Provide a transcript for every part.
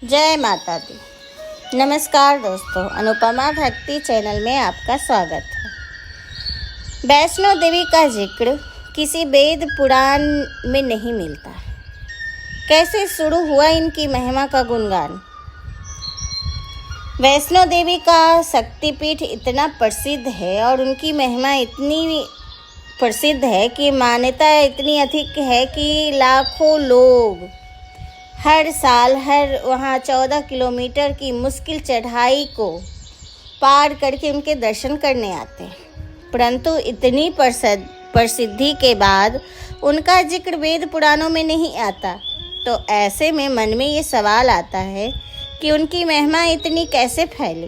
जय माता दी। नमस्कार दोस्तों, अनुपमा भक्ति चैनल में आपका स्वागत है। वैष्णो देवी का जिक्र किसी वेद पुराण में नहीं मिलता। कैसे शुरू हुआ इनकी महिमा का गुणगान? वैष्णो देवी का शक्तिपीठ इतना प्रसिद्ध है और उनकी महिमा इतनी प्रसिद्ध है कि मान्यता इतनी अधिक है कि लाखों लोग हर साल वहाँ 14 किलोमीटर की मुश्किल चढ़ाई को पार करके उनके दर्शन करने आते हैं। परंतु इतनी प्रसिद्धि के बाद उनका जिक्र वेद पुराणों में नहीं आता। तो ऐसे में मन में ये सवाल आता है कि उनकी महिमा इतनी कैसे फैली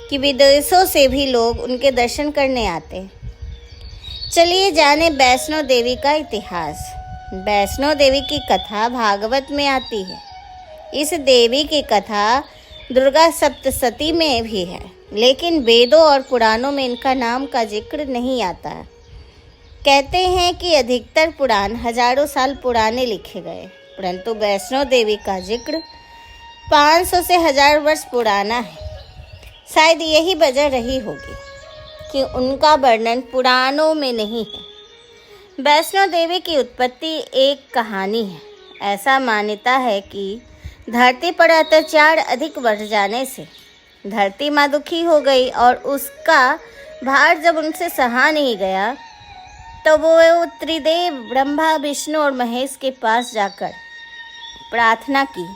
कि विदेशों से भी लोग उनके दर्शन करने आते हैं। चलिए जाने वैष्णो देवी का इतिहास। वैष्णो देवी की कथा भागवत में आती है। इस देवी की कथा दुर्गा सप्तशती में भी है, लेकिन वेदों और पुराणों में इनका नाम का जिक्र नहीं आता है। कहते हैं कि अधिकतर पुराण हजारों साल पुराने लिखे गए, परंतु वैष्णो देवी का जिक्र 500 से 1000 वर्ष पुराना है। शायद यही वजह रही होगी कि उनका वर्णन पुराणों में नहीं है। वैष्णो देवी की उत्पत्ति एक कहानी है। ऐसा मान्यता है कि धरती पर अत्याचार अधिक बढ़ जाने से धरती माँ दुखी हो गई और उसका भार जब उनसे सहा नहीं गया तो वो त्रिदेव ब्रह्मा, विष्णु और महेश के पास जाकर प्रार्थना की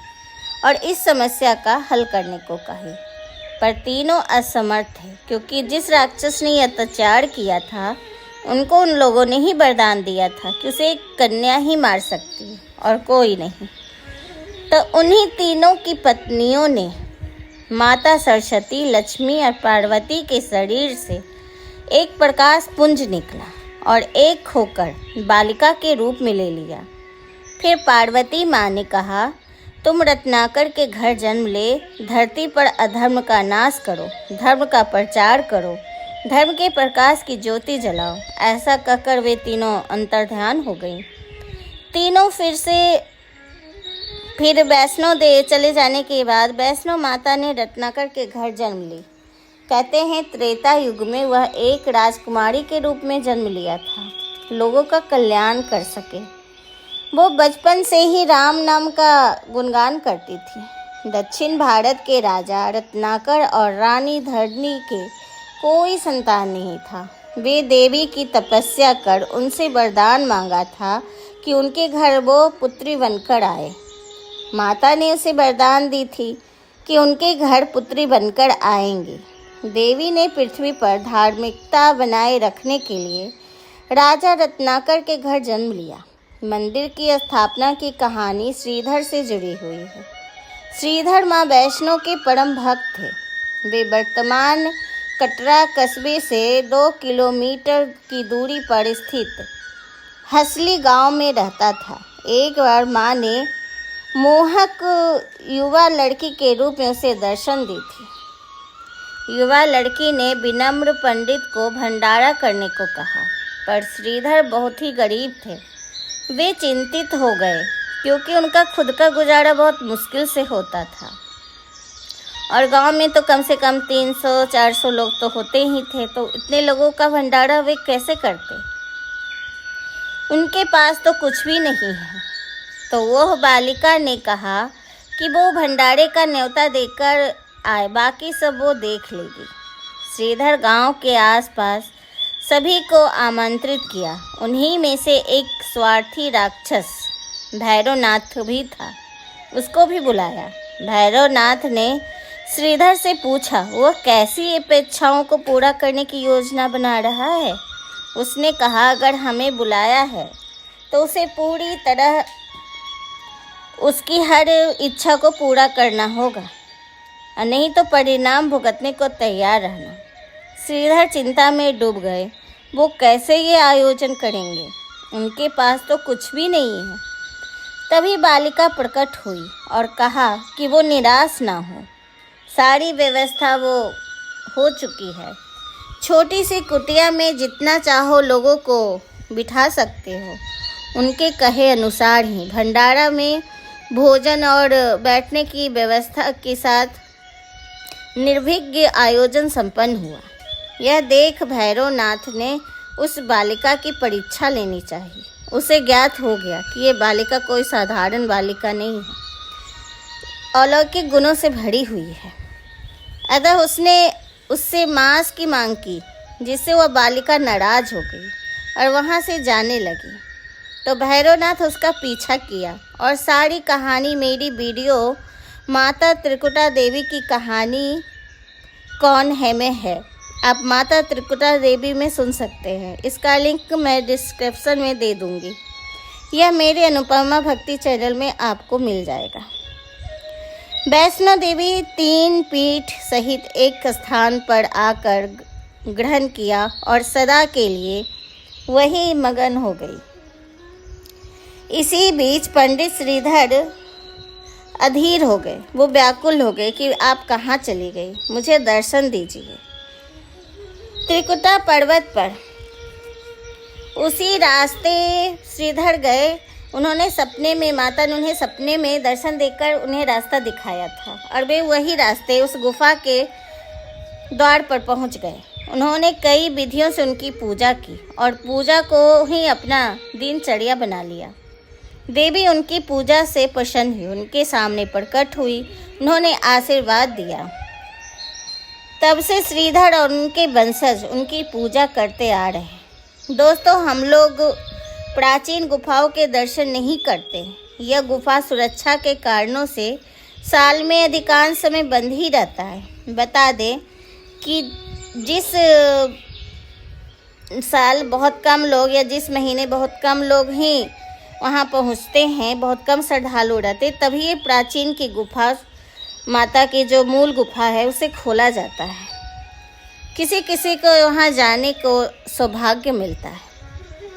और इस समस्या का हल करने को कही। पर तीनों असमर्थ थे, क्योंकि जिस राक्षस ने अत्याचार किया था उनको उन लोगों ने ही वरदान दिया था कि उसे एक कन्या ही मार सकती है और कोई नहीं। तो उन्हीं तीनों की पत्नियों ने माता सरस्वती, लक्ष्मी और पार्वती के शरीर से एक प्रकाश पुंज निकला और एक होकर बालिका के रूप में ले लिया। फिर पार्वती माँ ने कहा, तुम रत्नाकर के घर जन्म ले, धरती पर अधर्म का नाश करो, धर्म का प्रचार करो, धर्म के प्रकाश की ज्योति जलाओ। ऐसा कहकर वे तीनों अंतर्ध्यान हो गई। तीनों फिर वैष्णो देवी चले जाने के बाद वैष्णो माता ने रत्नाकर के घर जन्म ली। कहते हैं त्रेता युग में वह एक राजकुमारी के रूप में जन्म लिया था, लोगों का कल्याण कर सके। वो बचपन से ही राम नाम का गुणगान करती थी। दक्षिण भारत के राजा रत्नाकर और रानी धरणी के कोई संतान नहीं था। वे देवी की तपस्या कर उनसे वरदान मांगा था कि उनके घर वो पुत्री बनकर आए। माता ने उसे वरदान दी थी कि उनके घर पुत्री बनकर आएंगी। देवी ने पृथ्वी पर धार्मिकता बनाए रखने के लिए राजा रत्नाकर के घर जन्म लिया। मंदिर की स्थापना की कहानी श्रीधर से जुड़ी हुई है। श्रीधर माँ वैष्णो के परम भक्त थे। वे वर्तमान कटरा कस्बे से 2 किलोमीटर की दूरी पर स्थित हसली गांव में रहता था। एक बार माँ ने मोहक युवा लड़की के रूप में उसे दर्शन दी थी। युवा लड़की ने विनम्र पंडित को भंडारा करने को कहा, पर श्रीधर बहुत ही गरीब थे। वे चिंतित हो गए, क्योंकि उनका खुद का गुजारा बहुत मुश्किल से होता था और गांव में तो कम से कम 300-400 लोग तो होते ही थे। तो इतने लोगों का भंडारा वे कैसे करते? उनके पास तो कुछ भी नहीं है। तो वह बालिका ने कहा कि वो भंडारे का न्योता देकर आए, बाकी सब वो देख लेगी। श्रीधर गांव के आसपास सभी को आमंत्रित किया। उन्हीं में से एक स्वार्थी राक्षस भैरवनाथ भी था, उसको भी बुलाया। भैरवनाथ ने श्रीधर से पूछा, वह कैसी अपेक्षाओं को पूरा करने की योजना बना रहा है। उसने कहा, अगर हमें बुलाया है तो उसे पूरी तरह उसकी हर इच्छा को पूरा करना होगा, और नहीं तो परिणाम भुगतने को तैयार रहना। श्रीधर चिंता में डूब गए। वो कैसे ये आयोजन करेंगे? उनके पास तो कुछ भी नहीं है। तभी बालिका प्रकट हुई और कहा कि वो निराश ना हो, सारी व्यवस्था वो हो चुकी है। छोटी सी कुटिया में जितना चाहो लोगों को बिठा सकते हो। उनके कहे अनुसार ही भंडारा में भोजन और बैठने की व्यवस्था के साथ निर्विघ्न आयोजन संपन्न हुआ। यह देख भैरवनाथ ने उस बालिका की परीक्षा लेनी चाहिए। उसे ज्ञात हो गया कि ये बालिका कोई साधारण बालिका नहीं है, अलौकिक गुणों से भरी हुई है। अतः उसने उससे मांस की मांग की, जिससे वह बालिका नाराज हो गई और वहाँ से जाने लगी। तो भैरवनाथ उसका पीछा किया और सारी कहानी मेरी वीडियो माता त्रिकुटा देवी की कहानी कौन है में है, आप माता त्रिकुटा देवी में सुन सकते हैं। इसका लिंक मैं डिस्क्रिप्शन में दे दूँगी। यह मेरे अनुपमा भक्ति चैनल में आपको मिल जाएगा। वैष्णो देवी 3 पीठ सहित एक स्थान पर आकर ग्रहण किया और सदा के लिए वही मगन हो गई। इसी बीच पंडित श्रीधर अधीर हो गए। वो व्याकुल हो गए कि आप कहाँ चली गई, मुझे दर्शन दीजिए। त्रिकुटा पर्वत पर उसी रास्ते श्रीधर गए। उन्होंने सपने में, माता ने उन्हें सपने में दर्शन देकर उन्हें रास्ता दिखाया था और वे वही रास्ते उस गुफा के द्वार पर पहुंच गए। उन्होंने कई विधियों से उनकी पूजा की और पूजा को ही अपना दिनचर्या बना लिया। देवी उनकी पूजा से प्रसन्न हुई, उनके सामने प्रकट हुई, उन्होंने आशीर्वाद दिया। तब से श्रीधर और उनके वंशज उनकी पूजा करते आ रहे हैं। दोस्तों, हम लोग प्राचीन गुफाओं के दर्शन नहीं करते। यह गुफा सुरक्षा के कारणों से साल में अधिकांश समय बंद ही रहता है। बता दें कि जिस साल बहुत कम लोग या जिस महीने बहुत कम लोग ही वहाँ पहुँचते हैं, बहुत कम श्रद्धालु रहते, तभी ये प्राचीन की गुफा, माता की जो मूल गुफा है, उसे खोला जाता है। किसी किसी को वहाँ जाने को सौभाग्य मिलता है।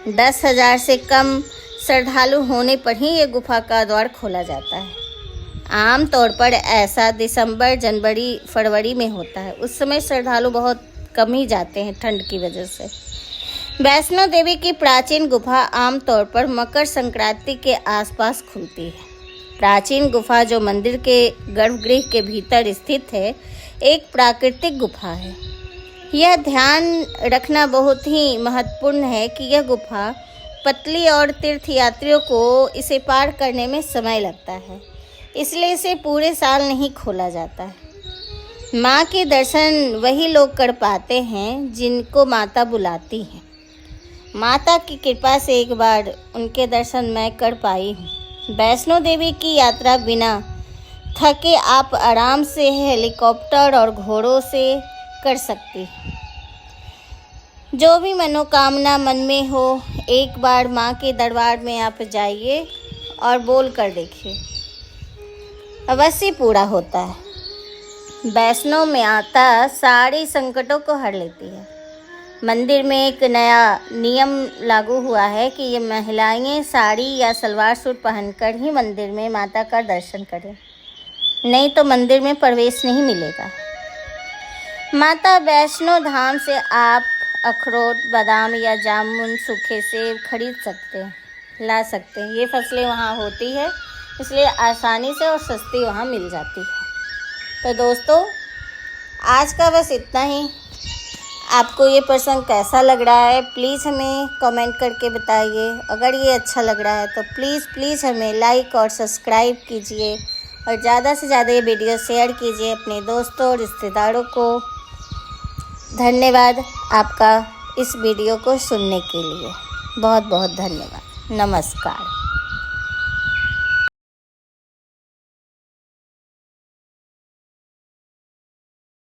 10,000 से कम श्रद्धालु होने पर ही ये गुफा का द्वार खोला जाता है। आम तौर पर ऐसा दिसंबर, जनवरी, फरवरी में होता है। उस समय श्रद्धालु बहुत कम ही जाते हैं ठंड की वजह से। वैष्णो देवी की प्राचीन गुफा आमतौर पर मकर संक्रांति के आसपास खुलती है। प्राचीन गुफा जो मंदिर के गर्भगृह के भीतर स्थित है, एक प्राकृतिक गुफा है। यह ध्यान रखना बहुत ही महत्वपूर्ण है कि यह गुफा पतली और तीर्थयात्रियों को इसे पार करने में समय लगता है, इसलिए इसे पूरे साल नहीं खोला जाता है। माँ के दर्शन वही लोग कर पाते हैं जिनको माता बुलाती है। माता की कृपा से एक बार उनके दर्शन मैं कर पाई हूँ। वैष्णो देवी की यात्रा बिना थके आप आराम से हेलीकॉप्टर और घोड़ों से कर सकती हैं। जो भी मनोकामना मन में हो, एक बार माँ के दरबार में आप जाइए और बोल कर देखिए, अवश्य पूरा होता है। वैष्णो माता सारे संकटों को हर लेती है। मंदिर में एक नया नियम लागू हुआ है कि ये महिलाएं साड़ी या सलवार सूट पहनकर ही मंदिर में माता का दर्शन करें, नहीं तो मंदिर में प्रवेश नहीं मिलेगा। माता वैष्णो धाम से आप अखरोट, बादाम या जामुन, सूखे सेब खरीद सकते हैं, ला सकते हैं। ये फसलें वहाँ होती है, इसलिए आसानी से और सस्ती वहाँ मिल जाती है। तो दोस्तों, आज का बस इतना ही। आपको ये प्रसंग कैसा लग रहा है, प्लीज़ हमें कमेंट करके बताइए। अगर ये अच्छा लग रहा है तो प्लीज़ हमें लाइक और सब्सक्राइब कीजिए और ज़्यादा से ज़्यादा ये वीडियो शेयर कीजिए अपने दोस्तों और रिश्तेदारों को। धन्यवाद आपका इस वीडियो को सुनने के लिए। बहुत बहुत धन्यवाद। नमस्कार।